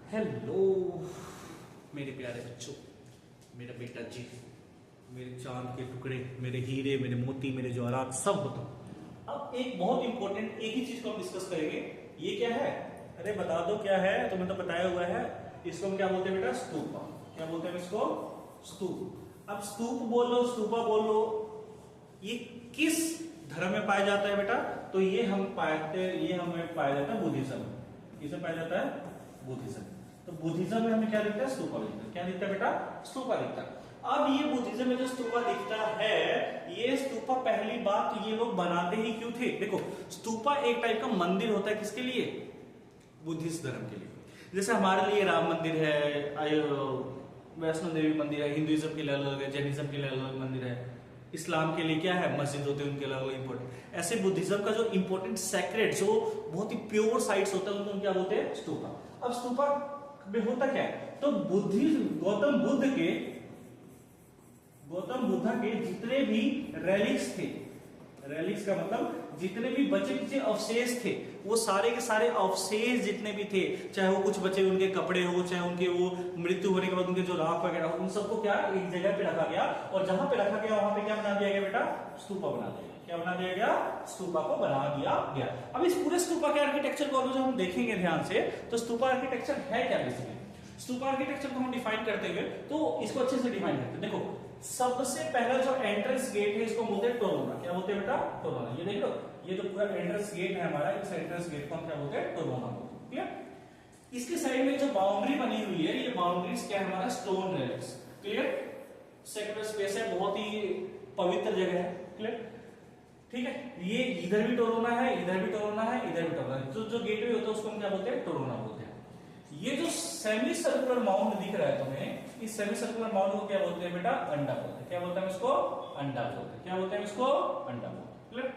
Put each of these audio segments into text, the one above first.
Hello मेरे प्यारे बच्चों, मेरा बेटा जी, मेरे चांद के टुकड़े, मेरे हीरे, मेरे मोती, मेरे जवाहरात सब बताओ। अब एक बहुत इंपॉर्टेंट एक ही चीज को हम डिस्कस करेंगे। ये क्या है? अरे बता दो क्या है। तुम्हें तो बताया हुआ है। इसको हम क्या बोलते हैं बेटा? स्तूपा। क्या बोलते हैं इसको? स्तूप। अब स्तूप बोल लो, स्तूपा बोल लो, ये किस धर्म में पाया जाता है बेटा? तो ये हमें पाया जाता है बुद्धिज्म। किसे पाया जाता है? बुद्धिज्म। तो बुद्धिज्म में हमें क्या दिखता है? स्तूपा दिखता है। क्या दिखता है बेटा? स्तूपा दिखता है। अब ये बुद्धिज्म में जो स्तूपा दिखता है, ये स्तूपा पहली बात तो ये लोग बनाते ही क्यों थे? देखो, स्तूपा एक टाइप का मंदिर होता है। किसके लिए? बुद्धिस्ट धर्म के लिए। जैसे हमारे लिए राम मंदिर है, वैष्णो देवी मंदिर है, हिंदुइज्म के लिए अलग है, जैनिज्म के लिए अलग मंदिर है, इस्लाम के लिए क्या है? मस्जिद होते हैं, उनके अलग इंपॉर्टेंट। ऐसे बुद्धिज्म का जो इंपॉर्टेंट सेक्रेट, जो बहुत ही प्योर साइट्स होते हैं, उनको क्या बोलते हैं? स्तूपा। अब स्तूपा में होता क्या है? तो गौतम बुद्ध के जितने भी रेलिक्स थे, रेलिक्स का मतलब जितने भी बचे कुचे अवशेष थे, वो सारे के सारे अवशेष जितने भी थे, चाहे वो कुछ बचे उनके कपड़े हो, चाहे उनके वो मृत्यु होने के बाद उनके जो राख वगैरह हो, उन सबको क्या एक जगह पे रखा गया। और जहां पे रखा गया वहां पे क्या बना दिया गया बेटा? स्तूपा बना दिया गया। क्या बना दिया गया? स्तूपा को बना दिया गया। अब इस पूरे स्तूपा के आर्किटेक्चर को जो हम देखेंगे ध्यान से, तो स्तूपा आर्किटेक्चर है क्या? बेसिकली स्तूपा आर्किटेक्चर को हम डिफाइन करते हुए तो इसको अच्छे से डिफाइन करते हैं। देखो, सबसे पहला जो एंट्रेंस गेट है, इसको बोलते हैं टोरोना। क्या बोलते हैं बेटा? टोरोना। ये देख लो, ये जो पूरा एंट्रेंस गेट है हमारा, इस एंट्रेंस गेट को हम क्या बोलते हैं? टोरोना बोलते हैं। क्लियर? इसके साइड में जो बाउंड्री बनी हुई है, ये बाउंड्रीज क्या है? हमारा stone relics. Clear? Secular space है, बहुत ही पवित्र जगह है। क्लियर? ठीक है। ये इधर भी टोरोना है, इधर भी टोरोना है, इधर भी टोरोना है। जो गेटवे होता है उसको हम क्या बोलते हैं? टोरोना बोलते हैं। ये जो सेमी सर्कुलर माउंड दिख रहा है तुम्हें, इस सेमी सर्कुलर माउंड को क्या बोलते हैं बेटा? अंडा बोलते हैं। क्या बोलते हैं इसको? अंडा बोलते हैं। क्या बोलते हैं इसको? अंडा बोलते हैं।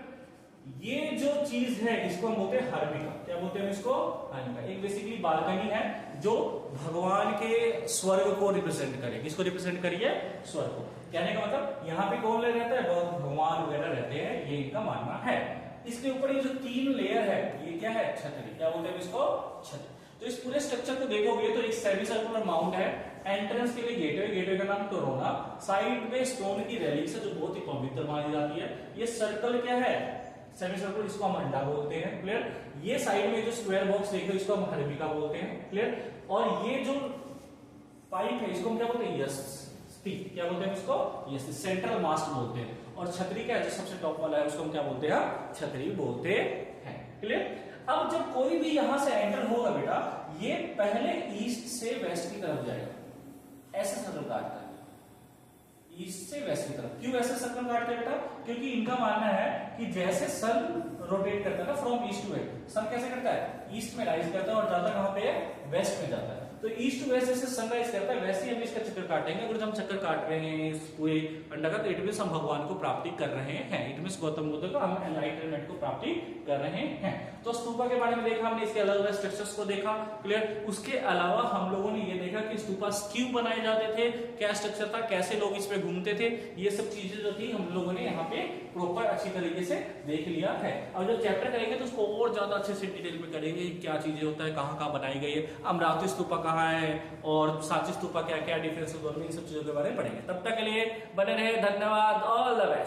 ये जो चीज है इसको हम बोलते हैं हर्मिका। क्या बोलते हैं इसको? हर्मिका। एक बेसिकली बालकनी है जो भगवान के स्वर्ग को रिप्रेजेंट करे। किसको रिप्रेजेंट करिए? स्वर्ग को। कहने का मतलब यहाँ पे कौन रहता है? भगवान वगैरह रहते हैं, ये इनका मानना है। इसके ऊपर ये जो 3 लेयर है, ये क्या है? छतरी। क्या बोलते हैं इसको? छतरी। तो इस पूरे स्ट्रक्चर को देखोगे तो एक सेमी सर्कुलर माउंट है, एंट्रेंस के लिए गेटवे, गेटवे का नाम टोरोना, साइड में स्टोन की रेलिक्स है जो बहुत ही पवित्र मानी जाती है। ये सर्कल क्या है? सेमी सर्कुलर, इसको हम अंडा बोलते हैं। क्लियर? ये साइड में जो स्क्वायर बॉक्स देख रहे हो, इसको हम हर्मिका बोलते हैं। क्लियर? और ये जो पाइप है, इसको हम क्या बोलते हैं? यस्ती। क्या बोलते हैं इसको? यस्ती। सेंट्रल मास्ट बोलते हैं। और छतरी क्या है? जो सबसे टॉप वाला है, उसको हम क्या बोलते हैं? छतरी बोलते हैं। क्लियर? अब जब कोई भी यहां से एंटर होगा बेटा, ये पहले ईस्ट से वेस्ट की तरफ जाएगा। ऐसे सर्कल काटता है, ईस्ट से वेस्ट की तरफ। क्यों ऐसे सर्कल काटते हैं बेटा? क्योंकि इनका मानना है कि जैसे सन रोटेट करता है ना फ्रॉम ईस्ट टू वेस्ट, सन कैसे करता है? ईस्ट में राइज करता है और जाता कहां पे? वेस्ट में जाता है। तो ईस्ट टू वेस्ट जैसे सनराइज करता है, वैसे ही हम इसका चक्कर काटेंगे। अगर हम चक्कर काट रहे हैं इस पूरे अंडा का, तो इट मींस हम भगवान को प्राप्ति कर रहे हैं। इट मींस गौतम बुद्ध का हम एनलाइटनमेंट को प्राप्ति कर रहे हैं। तो स्तूपा के बारे में देखा हमने, इसके अलग अलग स्ट्रक्चर्स को देखा। क्लियर? उसके अलावा हम लोगों ने ये देखा कि स्तूपा क्यों बनाए जाते थे, क्या स्ट्रक्चर था, कैसे लोग इस पे घूमते थे, ये सब चीजें जो थी हम लोगों ने यहाँ पे प्रॉपर अच्छी तरीके से देख लिया है। और जब चैप्टर करेंगे तो उसको और ज्यादा अच्छे से डिटेल में करेंगे, क्या चीजें होता है, कहाँ कहाँ बनाई गई है, अमरावती स्तूपा कहाँ है और सांची स्तूपा क्या क्या डिफरेंस है, दोनों इन सब चीजों के बारे में पढ़ेंगे। तब तक के लिए बने रहे। धन्यवाद। All the best.